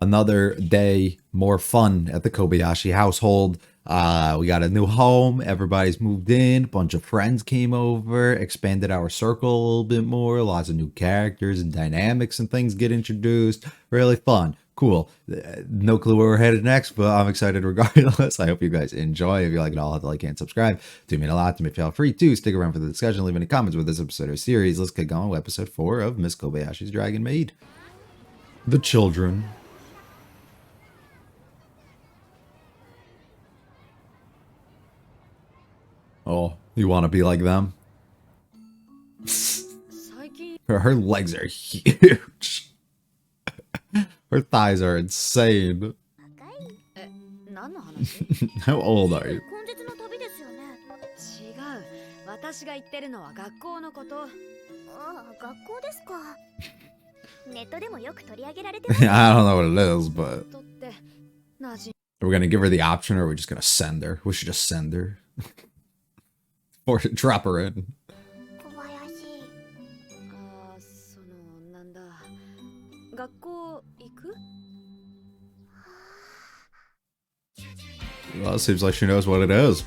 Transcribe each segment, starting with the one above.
Another day, more fun at the Kobayashi household. We got a new home. Everybody's moved in. Bunch of friends came over. Expanded our circle a little bit more. Lots of new characters and dynamics and things get introduced. Really fun. Cool. No clue where we're headed next, but I'm excited regardless. I hope you guys enjoy. If you like it all, hit the like and subscribe. Do mean a lot to me. Feel free to stick around for the discussion. Leave any comments with this episode or series. Let's get going with episode 4 of Miss Kobayashi's Dragon Maid. The children. Oh, you want to be like them? Her legs are huge. Her thighs are insane. How old are you? 私が言ってるのは学校のこと。ああ、学校ですか。ネットでもよく取り上げられてます。I don't know what it is, but we're gonna give her the option, or we're just gonna send her. We should just send her, or drop her in. 小林。ああ、そのなんだ。学校行く？ Well, it seems like she knows what it is.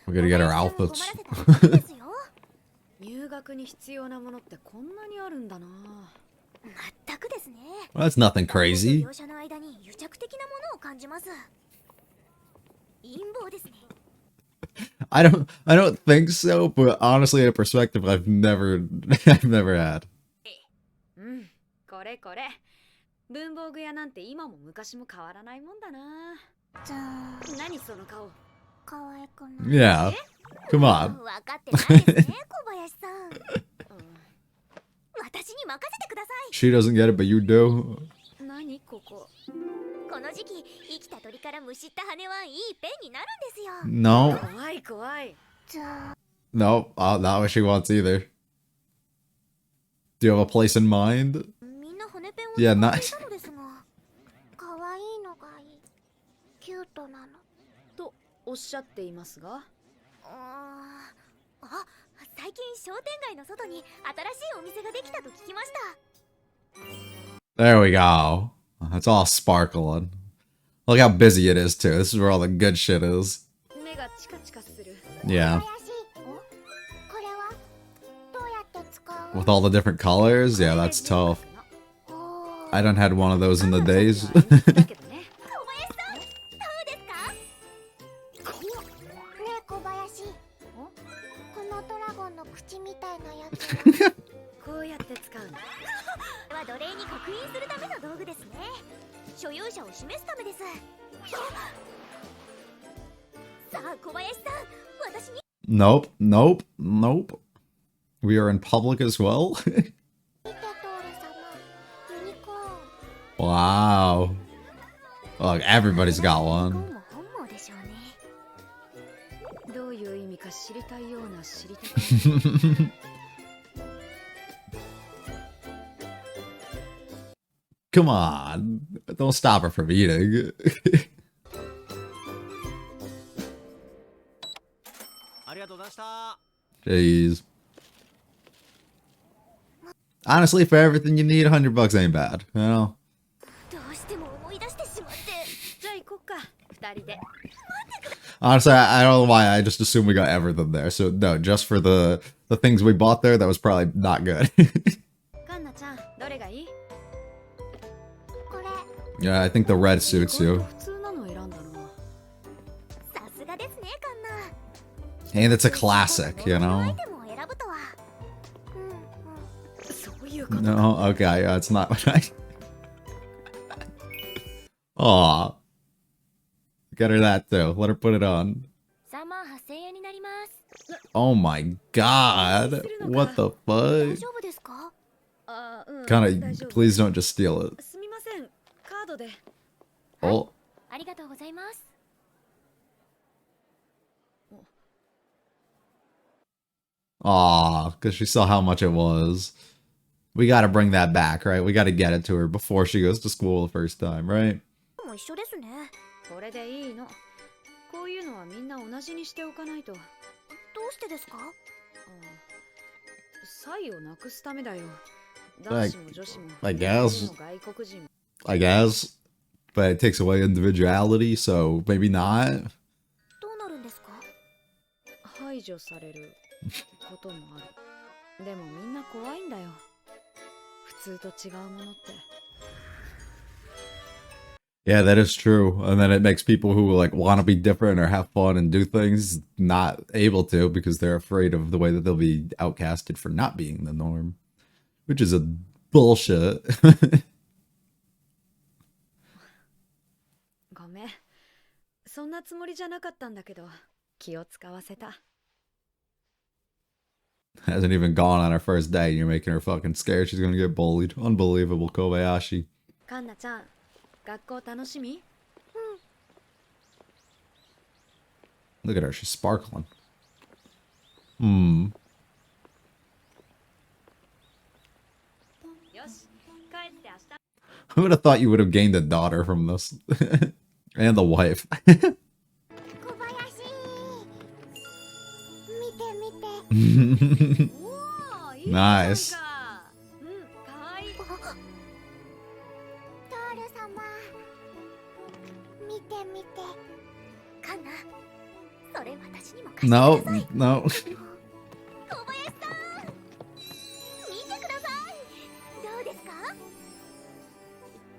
We're gonna get her outfits. 入学に必要なものってこんなにあるんだな。全くですね。Well, that's nothing crazy. 業者の間に癒着的なものを感じます。陰謀ですね。I don't think so, but honestly, in a perspective, I've never had. うん、これこれ。文房具屋なんて今も昔も変わらないもんだな。じゃあ、何その顔。可愛くない。Yeah, come on. 分かってないですね、小林さん。私に任せてください。She doesn't get it, but you do. 何ここ。この時期、生きた鳥からむしった羽はいいペンになるんですよ。No. 怖い怖い。じゃあ。No, not what she wants either. Do you have a place in mind? みんな羽ペンを Yeah, 使っ not. ていたのですが、可愛いのがいい。キュートなの。とおっしゃっていますが。あ、最近商店街の外に新しいお店ができたと聞きました。There we go. It's all sparkling. Look how busy it is too. This is where all the good shit is. 目がチカチカする。 Yeah. これはどうやって使う？ With all the different colors, yeah, that's tough. I done had one of those in the days. こうやって使うの。は奴隷に刻印するための道具ですね。所有者を示すためです。さあ、小林さん、私に。Nope, nope, nope. We are in public as well. Wow. Look, everybody's got one. Come on. Don't stop her from eating. Jeez. Honestly, for everything you need, $100 ain't bad, you know? Honestly, I don't know why, I just assumed we got everything there. So no, just for the things we bought there, that was probably not good. Yeah, I think the red suits you. And it's a classic, you know? No, okay, yeah, it's not what I... Aw. Get her that too. Let her put it on. Oh my god. What the fuck? Kinda, please don't just steal it. Oh. Aw, because she saw how much it was. We gotta bring that back, right? We gotta get it to her before she goes to school the first time, right? これでいいの。こういうのはみんな同じにしておかないと。どうしてですか？差異をなくすためだよ。Like, I guess. I guess. But it takes away individuality, so maybe not. どうなるんですか？排除されることもある。でもみんな怖いんだよ。普通と違うものって。Yeah, that is true. And then it makes people who like want to be different or have fun and do things not able to because they're afraid of the way that they'll be outcasted for not being the norm, which is a bullshit. ごめん。そんなつもりじゃなかったんだけど、気を使わせた。Hasn't even gone on her first day and you're making her fucking scared she's gonna get bullied. Unbelievable, Kobayashi. カンナちゃん、学校楽しみ？ Look at her, she's sparkling. Hmm. よし、帰って明日。 Who would have thought you would have gained a daughter from this? And the wife. 小林、見て見て。おー、いいじゃんか。Nice. うん、かわいい。トール様、見て見て。カンナ、それ私にも貸してくだ No, さい。 no. 小林さん、見てください。どうですか？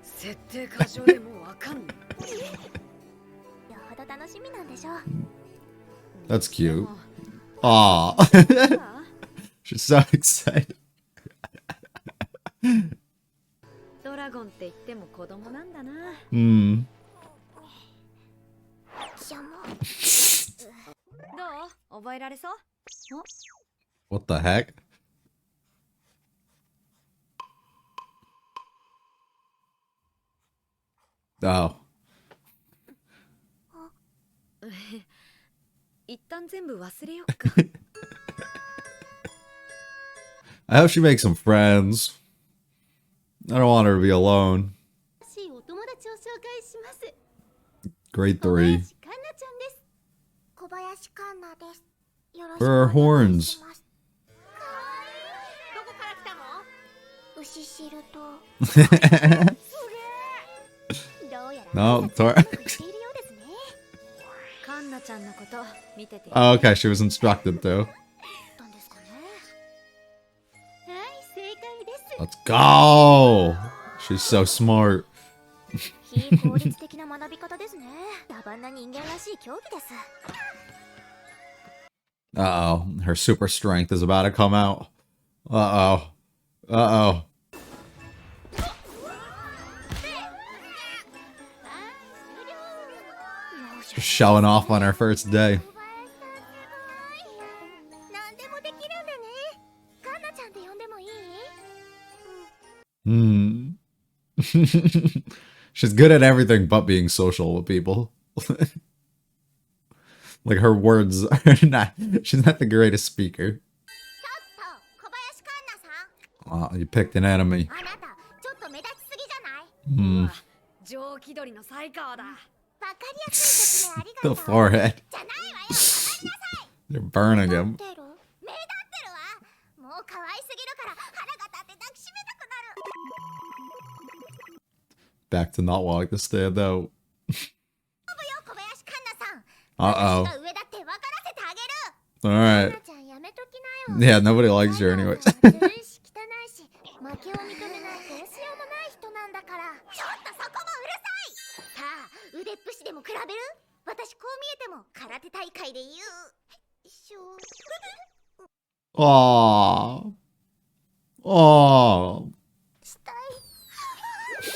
設定過剰でもうわかんない。よほど楽しみなんでしょう。 That's cute. Aw. She's so excited. ドラゴンって言っても子供なんだな。 Hmm. どう？覚えられそう？ What the heck? Oh. 一旦全部忘れよっか。 I hope she makes some friends. I don't want her to be alone. お友達を紹介します。 Grade 3. カンナちゃんです。小林カンナです。よろしく Where are お願い horns? します。かわいい。どこから来たの？牛汁と。どうやら No, 挨拶がうまくいっているようですね。カンナちゃんのこと見てて。 Oh, okay, she was instructed to. たんですかね。はい、正解です。 Let's go! She's so smart. 非効率的な学び方ですね。野蛮な人間らしい競技です。 Uh-oh, her super strength is about to come out. Uh-oh. Uh-oh. Just showing off on her first day. 何でもできるんだね。カンナちゃんって呼んでもいい？ Hmm. She's good at everything but being social with people. Like her words are not. She's not the greatest speaker. ちょっと、小林カンナさん。 Oh, you picked an enemy. あなた、ちょっと目立ちすぎじゃない？ Hmm. 上気取りの才川だ。わかりやすい説明ありがと The う。 forehead. じゃないわよ。下がりなさい。 They're burning 目 him. 立ってる？目立ってるわ。もう可愛すぎるから腹が立って抱きしめたくなる。 Back to not wanting to stand out. 小林カンナさん。 Uh-oh. 私が上だって分からせてあげる。 Alright. カンナちゃんやめときなよ。 Yeah, nobody likes her anyways. ずるいし汚いし、負けを認めないどうしようもない人なんだから。ちょっとそこもうるさい。さあ、腕っぷしでも比べる？私こう見えても空手大会で言う。Aww. Aww. したい。ご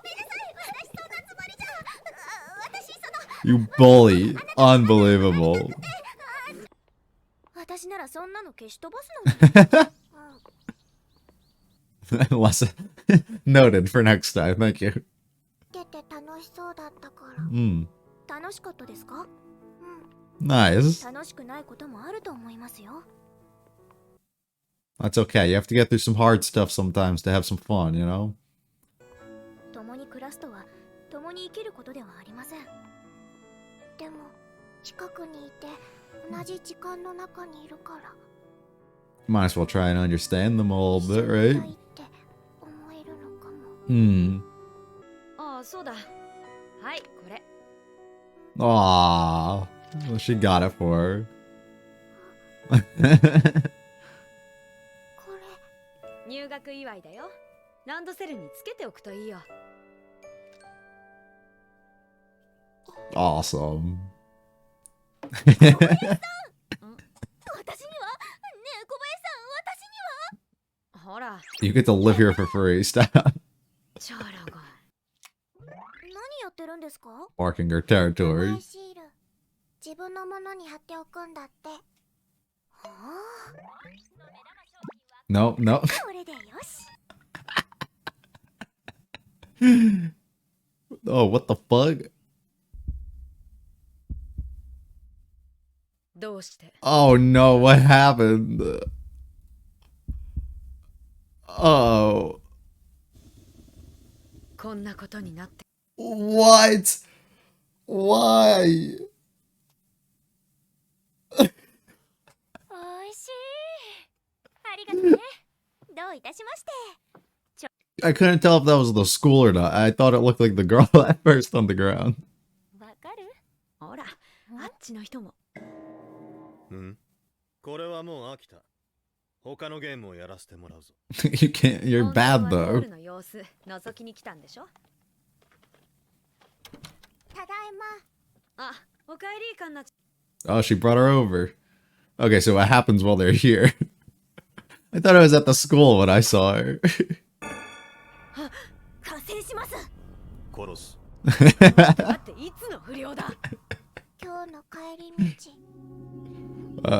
めんなさい。私そんなつもりじゃ。私その。 You bully. Unbelievable. 私ならそんなの消し飛ばすのに。 Lesson noted for next time. Thank you. 出て楽しそうだったから。 Hmm. 楽しかったですか？ Nice. 楽しくないこともあると思いますよ。 That's okay. You have to get through some hard stuff sometimes to have some fun, you know? 共に暮らすとは共に生きることではありません。でも近くにいて同じ時間の中にいるから。Might as well try and understand them a little bit, 一緒 right? にいたいって思えるのかも。 Hmm. ああ、そうだ。はい、これ。 Aww. Well, she got it for her. これ入学祝いだよ。ランドセルにつけておくといいよ。 Awesome. 私にはねえ、小林さん、私にはほら、 You get to live here for free. Stop チャラが。何やってるんですか？ marking her 可愛 territory. いシール、自分のものに貼っておくんだって。はあ、 No, no. これでよし。 Oh, what the fuck? どうして？ Oh no, what happened? Oh. こんなことになって。 What? Why? おいしい。ありがとね。どういたしまして。 I couldn't tell if that was the school or not. I thought it looked like the girl at first on the ground. わかる？ほら、あっちの人も。これはもう飽きた。他のゲームをやらせてもらうぞ。You can't, you're bad though. の様子覗きに来たんでしょ。ただいま。あ、おかえりカンナちゃん。 Oh, she brought her over. Okay, so what happens while they're here? I thought I was at the school when I saw her. 加勢します。殺す。待って、いつの不良だ。今日の帰り道。 Uh-oh. カン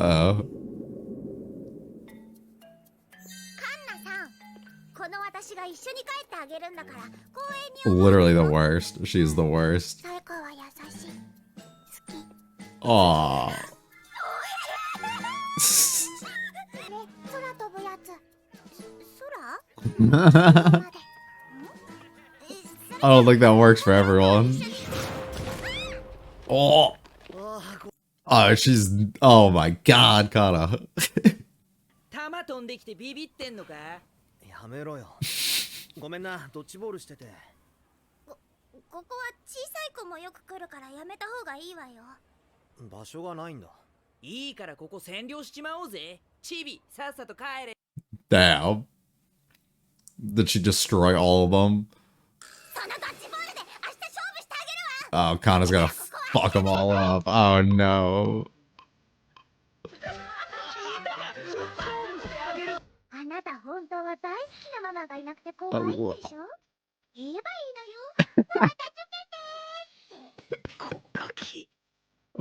ナさん、この私が一緒に帰ってあげるんだから、公園に。 Literally the worst. She's the worst. サイコは優しい。好き。 Aww. 空飛ぶやつ。空？ I don't think that works for everyone. Oh. Oh, she's. Oh my god, Kana. 弾飛んできてビビってんのか？やめろよ。ごめんな、ドッジボールしてて。ここは小さい子もよく来るからやめた方がいいわよ。場所がないんだ。いいからここ占領しちまおうぜ。チビ、さっさと帰れ。 Damn. Did she destroy all of them? そのドッジボールで明日勝負してあげるわ。 Oh, Kana's gonna fuck them all up. Oh no. あなた本当は大好きなママがいなくて怖いんでしょ？言えばいいのよ。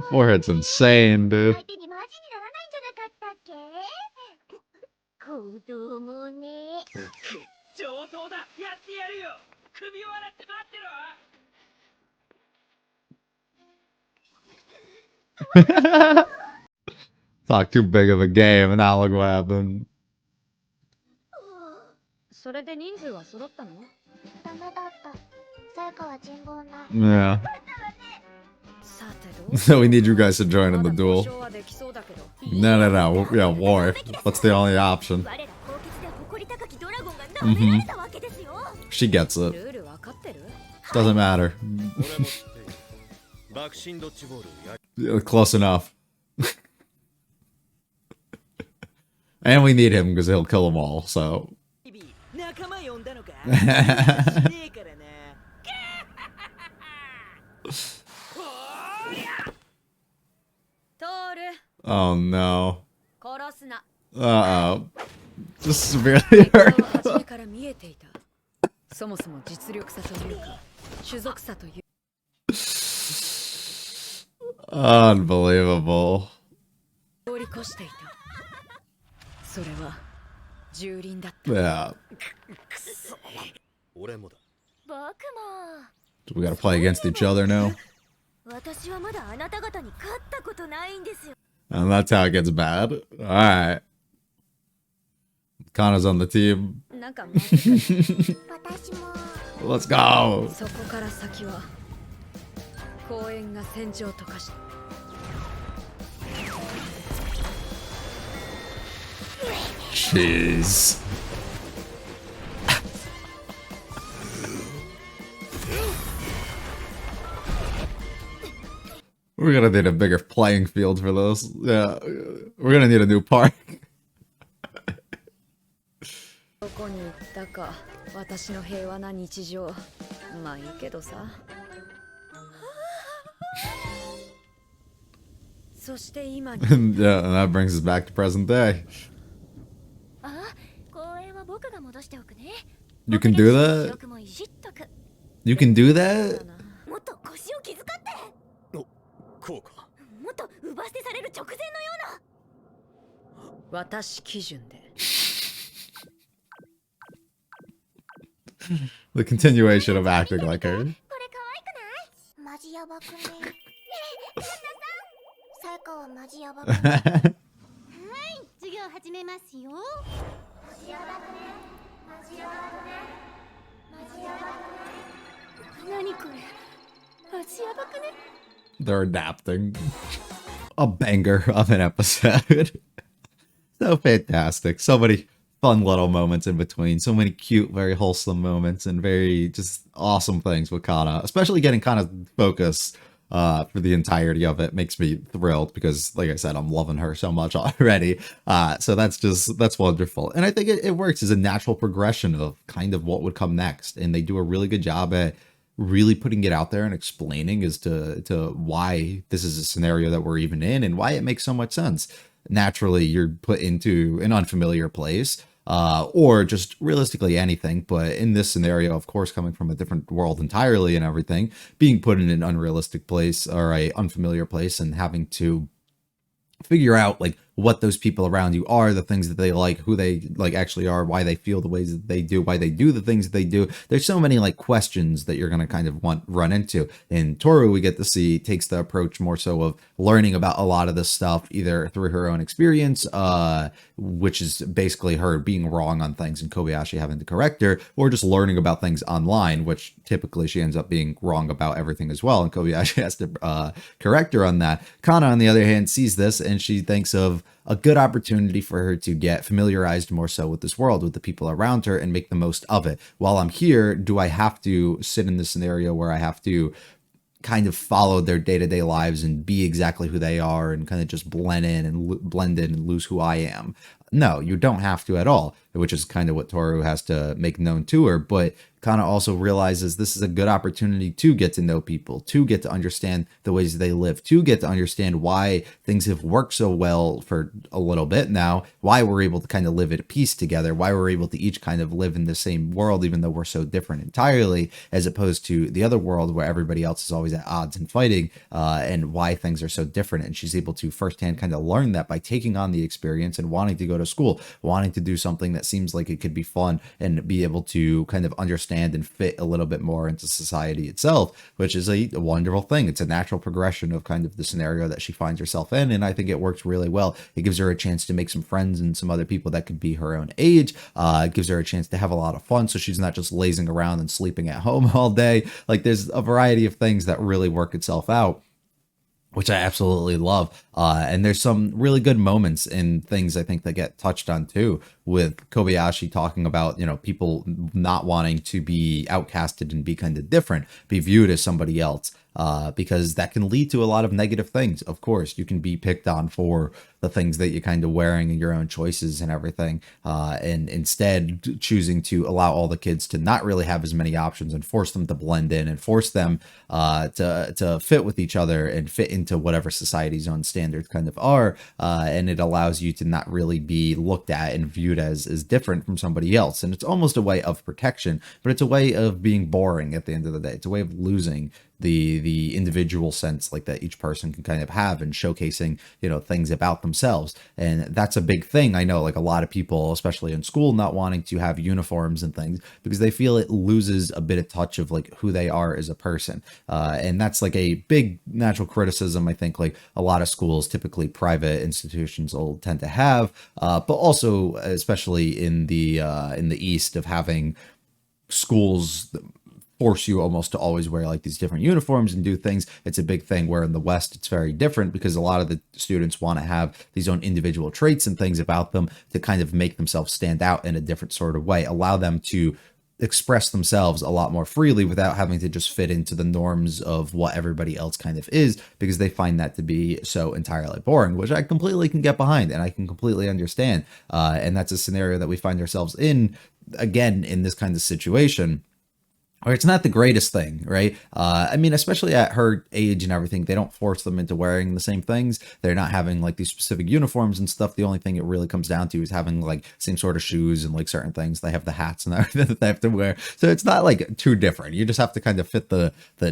Forehead's insane, dude. 相手にマジにならないんじゃなかったっけ？子供ね。上等だ。やってやるよ。首を洗って待ってろ。 Talk too big of a game, and now look what happened. それで人数は揃ったの？ダメだった。さやかは人望ない。 Yeah. さてどう？ So we need you guys to join in the duel. No, no, no. Yeah, war. That's the only option. She gets it. Doesn't matter. 俺も知っている。爆心ドッジボールや Yeah, close enough. And we need him because he'll kill them all, so. チビ、仲間呼んだのか？しねえからな。 Oh no. 殺すな。 Uh-oh. Just severely hurt. 初めから見えていた。そもそも実力差というか、種族差という。 Unbelievable. 通り越していた。それは蹂躙だった。 Yeah. 俺もだ。僕も。 So we gotta play against each other now. 私はまだあなた方に勝ったことないんですよ。 And that's how it gets bad. Alright. Kanna's on the team. なんか私も。 Let's go! そこから先は公園が戦場と化した。Jeez. We're gonna need a bigger playing field for this. Yeah, we're gonna need a new park. どこに行ったか私の平和な日常まあいいけどさそして今に Yeah, and that brings us back to present day. あ公園は僕が戻しておくね You can do that? 僕もいじっとく You can do that? もっと腰を気遣ってこうか。もっと奪捨てされる直前のような私基準で The continuation of acting like her. これ可愛くないマジヤバくねねえ旦那さんさやかはマジヤバくね授業始めますよマジヤバくねマジヤバくねマジヤバくね何これマジヤバくね They're adapting. A banger of an episode. So fantastic. So many fun little moments in between. So many cute, very wholesome moments and very just awesome things with Kana. Especially getting Kana's focus for the entirety of it makes me thrilled because, like I said, I'm loving her so much already. So that's wonderful. And I think it works as a natural progression of kind of what would come next. And they do a really good job at really putting it out there and explaining as to why this is a scenario that we're even in and why it makes so much sense. Naturally, you're put into an unfamiliar place, or just realistically anything. But in this scenario, of course, coming from a different world entirely and everything, being put in an unrealistic place or a unfamiliar place and having to figure out like what those people around you are, the things that they like, who they like actually are, why they feel the ways that they do, why they do the things that they do. There's so many like questions that you're going to kind of run into. In Toru, we get to see takes the approach more so of learning about a lot of this stuff either through her own experience, which is basically her being wrong on things and Kobayashi having to correct her, or just learning about things online, which typically she ends up being wrong about everything as well, and Kobayashi has to correct her on that. Kanna, on the other hand, sees this and she thinks of a good opportunity for her to get familiarized more so with this world, with the people around her, and make the most of it. While I'm here, do I have to sit in this scenario where I have to kind of follow their day-to-day lives and be exactly who they are and kind of just blend in and lose who I am? No, you don't have to at all, which is kind of what Toru has to make known to her. But Kanna also realizes this is a good opportunity to get to know people, to get to understand the ways they live, to get to understand why things have worked so well for a little bit now, why we're able to kind of live at peace together, why we're able to each kind of live in the same world, even though we're so different entirely, as opposed to the other world where everybody else is always at odds and fighting, and why things are so different. And she's able to firsthand kind of learn that by taking on the experience and wanting to go to school, wanting to do something that seems like it could be fun and be able to kind of understand and fit a little bit more into society itself, which is a wonderful thing. It's a natural progression of kind of the scenario that she finds herself in, and I think it works really well. It gives her a chance to make some friends and some other people that could be her own age. It gives her a chance to have a lot of fun, so she's not just lazing around and sleeping at home all day. Like, there's a variety of things that really work itself out, which I absolutely love. And there's some really good moments in things I think that get touched on too, with Kobayashi talking about, you know, people not wanting to be outcasted and be kind of different, be viewed as somebody else, because that can lead to a lot of negative things. Of course, you can be picked on for the things that you're kind of wearing and your own choices and everything, and instead choosing to allow all the kids to not really have as many options and force them to blend in and force them to fit with each other and fit into whatever society's own standards kind of are, and it allows you to not really be looked at and viewed as different from somebody else. And it's almost a way of protection, but it's a way of being boring at the end of the day. It's a way of losing the individual sense like that each person can kind of have, and showcasing, you know, things about themselves. And that's a big thing. I know, like, a lot of people, especially in school, not wanting to have uniforms and things because they feel it loses a bit of touch of like who they are as a person. And that's like a big natural criticism I think like a lot of schools, typically private institutions, will tend to have, but also especially in the East, of having schools force you almost to always wear like these different uniforms and do things. It's a big thing, where in the West it's very different, because a lot of the students want to have these own individual traits and things about them to kind of make themselves stand out in a different sort of way, allow them to express themselves a lot more freely without having to just fit into the norms of what everybody else kind of is, because they find that to be so entirely boring, which I completely can get behind and I can completely understand. And that's a scenario that we find ourselves in, again, in this kind of situation, or it's not the greatest thing, right? I mean, especially at her age and everything, they don't force them into wearing the same things. They're not having like these specific uniforms and stuff. The only thing it really comes down to is having like same sort of shoes and like certain things. They have the hats and everything that they have to wear. So it's not like too different. You just have to kind of fit the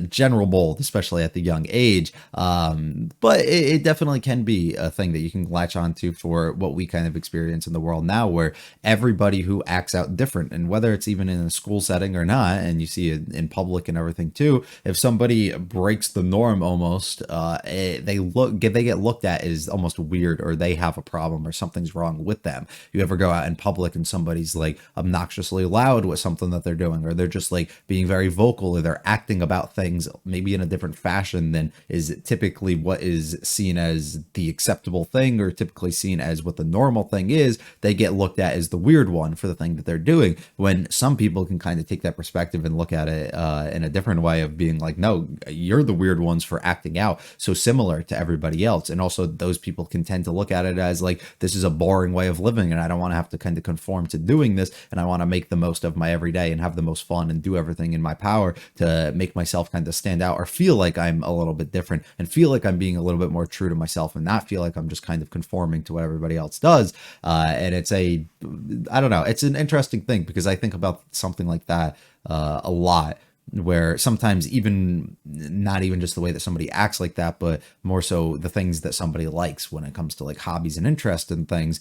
general mold, especially at the young age. But it definitely can be a thing that you can latch onto for what we kind of experience in the world now, where everybody who acts out different, and whether it's even in a school setting or not, and you see in public and everything too, if somebody breaks the norm almost, they get looked at as almost weird, or they have a problem, or something's wrong with them. You ever go out in public and somebody's like obnoxiously loud with something that they're doing, or they're just like being very vocal, or they're acting about things maybe in a different fashion than is typically what is seen as the acceptable thing, or typically seen as what the normal thing is, they get looked at as the weird one for the thing that they're doing, when some people can kind of take that perspective and look at it in a different way of being like, no, you're the weird ones for acting out so similar to everybody else. And also those people can tend to look at it as like, this is a boring way of living, and I don't want to have to kind of conform to doing this, and I want to make the most of my everyday and have the most fun and do everything in my power to make myself kind of stand out, or feel like I'm a little bit different, and feel like I'm being a little bit more true to myself, and not feel like I'm just kind of conforming to what everybody else does. And it's I don't know, it's an interesting thing, because I think about something like that a lot, where sometimes even not even just the way that somebody acts like that, but more so the things that somebody likes when it comes to like hobbies and interest and things,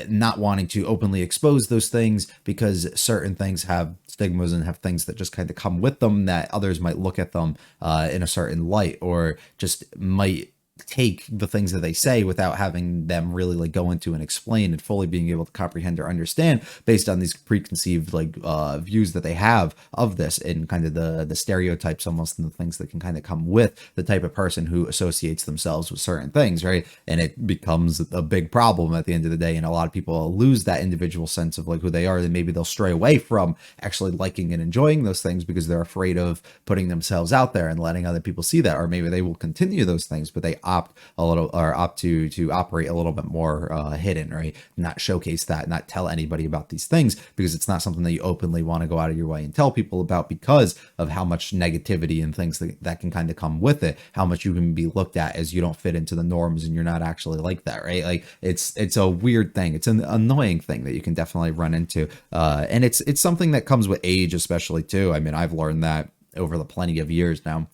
not wanting to openly expose those things because certain things have stigmas and have things that just kind of come with them, that others might look at them in a certain light, or just might take the things that they say without having them really like go into and explain, and fully being able to comprehend or understand based on these preconceived like views that they have of this, and kind of the stereotypes almost, and the things that can kind of come with the type of person who associates themselves with certain things, right? And it becomes a big problem at the end of the day, and a lot of people lose that individual sense of like who they are, and maybe they'll stray away from actually liking and enjoying those things because they're afraid of putting themselves out there and letting other people see that. Or maybe they will continue those things, but they opt to operate a little bit more hidden, right? Not showcase that, not tell anybody about these things, because it's not something that you openly want to go out of your way and tell people about, because of how much negativity and things that can kind of come with it, how much you can be looked at as you don't fit into the norms and you're not actually like that, right? Like it's a weird thing. It's an annoying thing that you can definitely run into, and it's something that comes with age, especially too. I mean, I've learned that over the plenty of years now.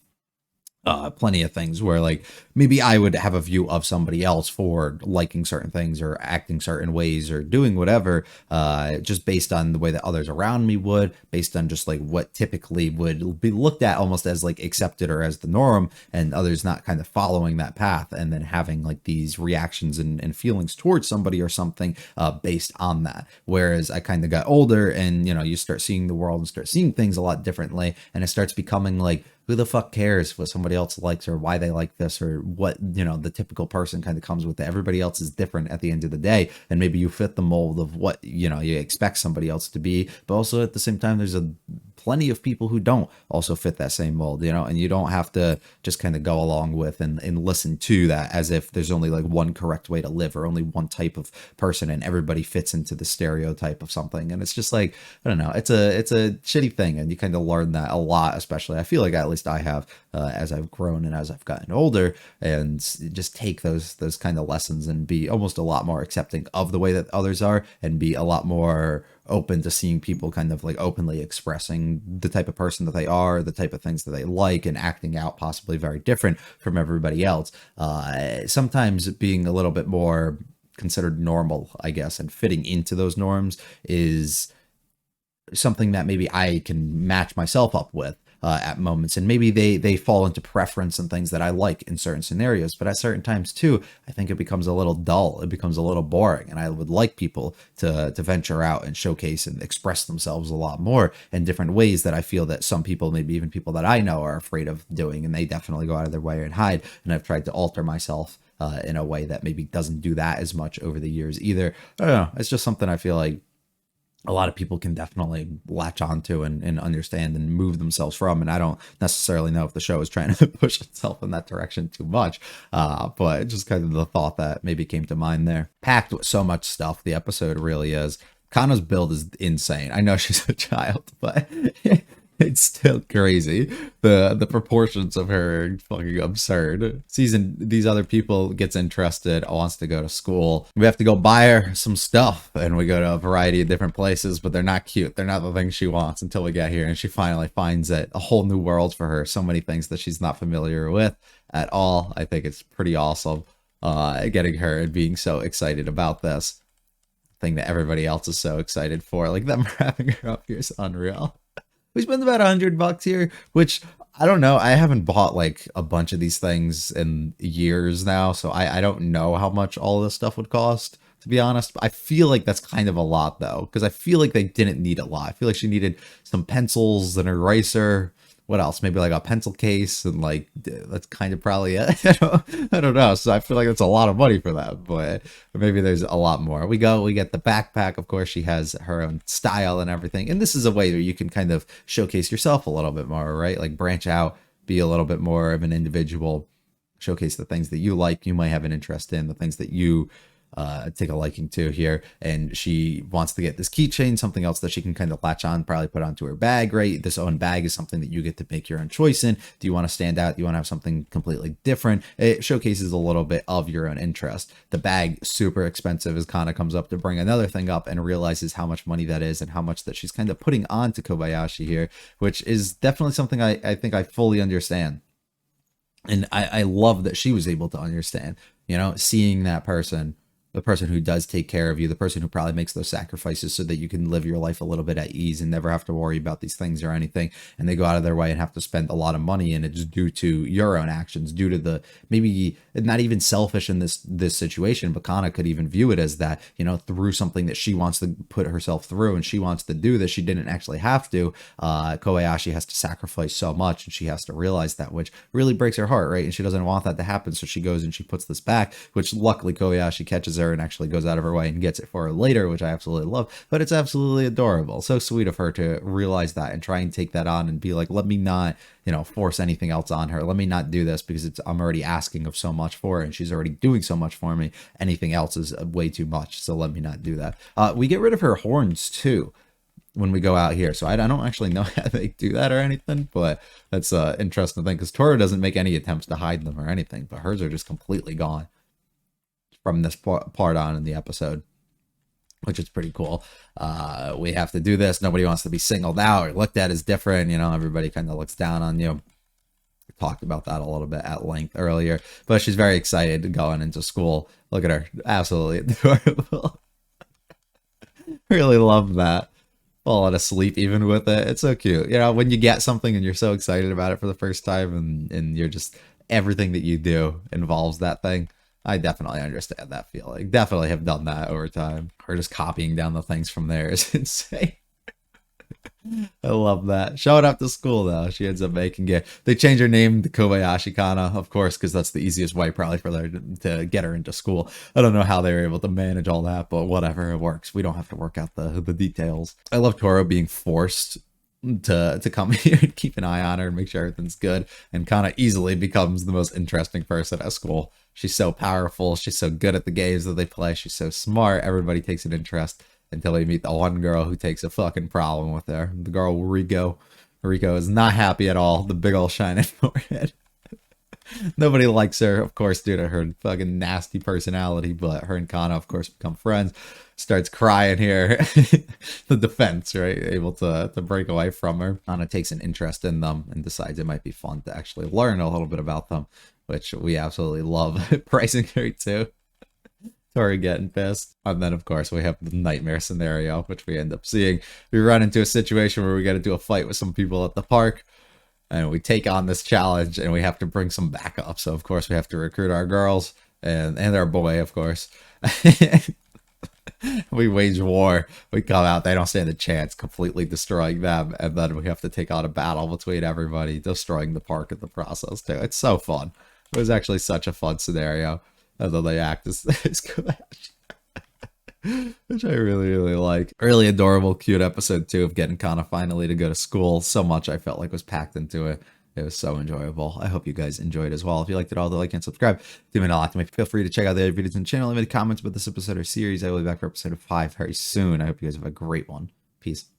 Plenty of things where like maybe I would have a view of somebody else for liking certain things or acting certain ways or doing whatever, just based on the way that others around me would, based on just like what typically would be looked at almost as like accepted or as the norm, and others not kind of following that path, and then having like these reactions and feelings towards somebody or something based on that. Whereas I kind of got older, and you start seeing the world and start seeing things a lot differently, and it starts becoming like, who the fuck cares what somebody else likes, or why they like this, or what, the typical person kind of comes with it. Everybody else is different at the end of the day. And maybe you fit the mold of what, you expect somebody else to be. But also at the same time, there's plenty of people who don't also fit that same mold, and you don't have to just kind of go along with and listen to that as if there's only like one correct way to live, or only one type of person, and everybody fits into the stereotype of something. And it's just like, I don't know, it's a shitty thing. And you kind of learn that a lot, especially I feel like at least I have, as I've grown and as I've gotten older, and just take those kind of lessons and be almost a lot more accepting of the way that others are, and be a lot more open to seeing people kind of like openly expressing the type of person that they are, the type of things that they like, and acting out possibly very different from everybody else. Sometimes being a little bit more considered normal, I guess, and fitting into those norms is something that maybe I can match myself up with. at moments, and maybe they fall into preference and things that I like in certain scenarios, but at certain times too, I think it becomes a little dull, it becomes a little boring, and I would like people to venture out and showcase and express themselves a lot more in different ways that I feel that some people, maybe even people that I know, are afraid of doing, and they definitely go out of their way and hide. And I've tried to alter myself in a way that maybe doesn't do that as much over the years either. I don't know. It's just something I feel like a lot of people can definitely latch onto and understand and move themselves from. And I don't necessarily know if the show is trying to push itself in that direction too much. But just kind of the thought that maybe came to mind there. Packed with so much stuff, the episode really is. Kanna's build is insane. I know she's a child, but it's still crazy. The proportions of her are fucking absurd. Season these other people, gets interested, wants to go to school. We have to go buy her some stuff, and we go to a variety of different places, but they're not cute. They're not the things she wants until we get here, and she finally finds it. A whole new world for her. So many things that she's not familiar with at all. I think it's pretty awesome. Getting her and being so excited about this thing that everybody else is so excited for. Like, them wrapping her up here is unreal. We spent about $100 here, which I don't know. I haven't bought like a bunch of these things in years now, so I don't know how much all this stuff would cost, to be honest. I feel like that's kind of a lot though, because I feel like they didn't need a lot. I feel like she needed some pencils, an eraser. What else? Maybe like a pencil case, and like that's kind of probably it. I don't know. So I feel like it's a lot of money for that, but maybe there's a lot more. We get the backpack. Of course, she has her own style and everything, and this is a way where you can kind of showcase yourself a little bit more, right? Like branch out, be a little bit more of an individual, showcase the things that you like, you might have an interest in, the things that you take a liking to here. And she wants to get this keychain, something else that she can kind of latch on, probably put onto her bag, right? This own bag is something that you get to make your own choice in. Do you want to stand out? Do you want to have something completely different? It showcases a little bit of your own interest. The bag, super expensive, as Kanna comes up to bring another thing up and realizes how much money that is and how much that she's kind of putting on to Kobayashi here, which is definitely something I think I fully understand. And I love that she was able to understand, seeing that person, the person who does take care of you, the person who probably makes those sacrifices so that you can live your life a little bit at ease and never have to worry about these things or anything. And they go out of their way and have to spend a lot of money, and it's due to your own actions, due to the, maybe not even selfish in this situation, but Kanna could even view it as that, through something that she wants to put herself through and she wants to do this. She didn't actually have to. Kobayashi has to sacrifice so much, and she has to realize that, which really breaks her heart, right? And she doesn't want that to happen. So she goes and she puts this back, which luckily Kobayashi catches her and actually goes out of her way and gets it for her later, which I absolutely love. But it's absolutely adorable. So sweet of her to realize that and try and take that on and be like, let me not, force anything else on her. Let me not do this because I'm already asking of so much for her, and she's already doing so much for me. Anything else is way too much. So let me not do that. We get rid of her horns too when we go out here. So I don't actually know how they do that or anything, but that's an interesting thing, because Tora doesn't make any attempts to hide them or anything, but hers are just completely gone from this part on in the episode, which is pretty cool. We have to do this. Nobody wants to be singled out or looked at as different. Everybody kind of looks down on you. We talked about that a little bit at length earlier, but she's very excited going into school. Look at her. Absolutely adorable. Really love that. Falling asleep even with it. It's so cute. When you get something and you're so excited about it for the first time, and you're just, everything that you do involves that thing. I definitely understand that feeling. Definitely have done that over time. Or just copying down the things from there is insane. I love that. Showing up to school, though. She ends up making it. They change her name to Kobayashi Kanna, of course, because that's the easiest way probably for her to get her into school. I don't know how they were able to manage all that, but whatever, it works. We don't have to work out the details. I love Toro being forced to come here and keep an eye on her and make sure everything's good, and Kanna easily becomes the most interesting person at school. She's so powerful, she's so good at the games that they play, she's so smart, everybody takes an interest, until we meet the one girl who takes a fucking problem with her. The girl Riko is not happy at all. The big old shining forehead. Nobody likes her, of course, due to her fucking nasty personality, but her and Kanna, of course, become friends. Starts crying here. The defense, right? Able to break away from her. Kanna takes an interest in them and decides it might be fun to actually learn a little bit about them, which we absolutely love. Pricing her too. Tori getting pissed. And then, of course, we have the nightmare scenario, which we end up seeing. We run into a situation where we get into a fight with some people at the park. and we take on this challenge, and we have to bring some backup. So of course we have to recruit our girls and our boy, of course. We wage war. We come out, they don't stand a chance, completely destroying them, and then we have to take on a battle between everybody, destroying the park in the process too. It's so fun. It was actually such a fun scenario. And then they act as Kobayashi. Which I really, really like. Really adorable, cute episode too of getting Kana finally to go to school. So much I felt like was packed into it. It was so enjoyable. I hope you guys enjoyed as well. If you liked it all, like and subscribe. Do mean a lot to me. Feel free to check out the other videos on the channel. Leave any comments about this episode or series. I will be back for episode 5 very soon. I hope you guys have a great one. Peace.